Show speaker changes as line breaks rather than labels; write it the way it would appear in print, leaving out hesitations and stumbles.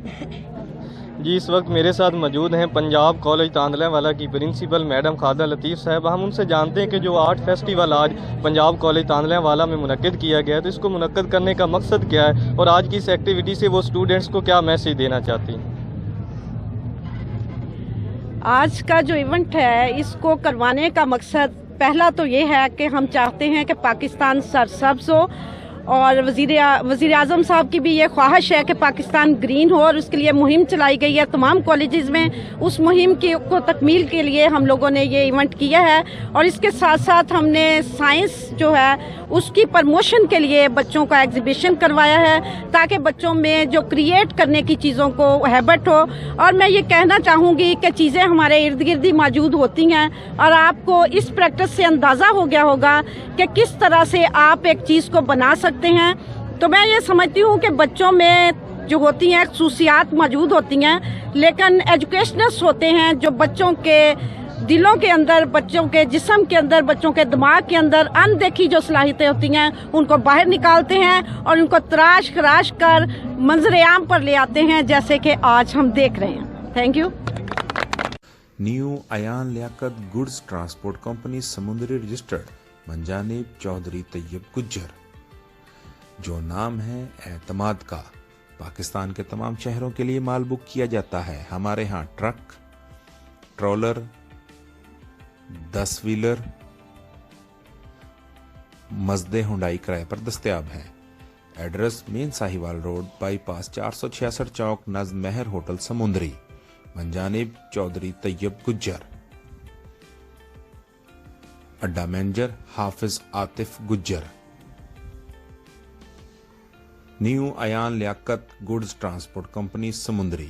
जी, इस वक्त मेरे साथ मौजूद हैं पंजाब कॉलेज तांदलावाला की प्रिंसिपल मैडम खादा लतीफ़ साहब। हम उनसे जानते हैं कि जो आर्ट फेस्टिवल आज पंजाब कॉलेज तांदलावाला में मुनक्किद किया गया है, तो इसको मुनक्किद करने का मकसद क्या है और आज की इस एक्टिविटी से वो स्टूडेंट्स को क्या मैसेज देना चाहती हैं?
आज का जो इवेंट है, इसको करवाने का मकसद पहला तो ये है कि हम चाहते हैं कि पाकिस्तान सरसब्ज हो और वज़ीर आज़म साहब की भी ये ख्वाहिश है कि पाकिस्तान ग्रीन हो और उसके लिए मुहिम चलाई गई है तमाम कॉलेजेस में। उस मुहिम को तकमील के लिए हम लोगों ने ये इवेंट किया है और इसके साथ साथ हमने साइंस जो है उसकी प्रमोशन के लिए बच्चों का एग्जीबिशन करवाया है ताकि बच्चों में जो क्रिएट करने की चीज़ों को हैबिट हो। और मैं ये कहना चाहूँगी कि चीज़ें हमारे इर्द गिर्द ही मौजूद होती हैं और आपको इस प्रैक्टिस से अंदाज़ा हो गया होगा कि किस तरह से आप एक चीज़ को बना सकते हैं। तो मैं ये समझती हूँ कि बच्चों में जो होती हैं खसूसियात मौजूद होती हैं, लेकिन एजुकेशनल्स होते हैं जो बच्चों के दिलों के अंदर, बच्चों के जिस्म के अंदर, बच्चों के दिमाग के अंदर अनदेखी जो सलाहियतें होती हैं उनको बाहर निकालते हैं और उनको तराश खराश कर मंजर आम पर ले आते हैं, जैसे कि आज हम देख रहे हैं। Thank you.
New Ayan Liaquat goods transport company समुद्री रजिस्टर्ड मंजानिब चौधरी तैयब गुज्जर, जो नाम है एतमाद का। पाकिस्तान के तमाम शहरों के लिए माल बुक किया जाता है। हमारे यहाँ truck, trailer, 10 wheeler, Mazda Hyundai किराए पर दस्तयाब हैं। Address main Sahiwal road, bypass 466 चौक, नज़द महर होटल समुंदरी, मंजानिब चौधरी तैयब गुज्जर। अड्डा manager Hafiz Atif Gujjar. New Ayan Liaquat goods transport company समुंदरी।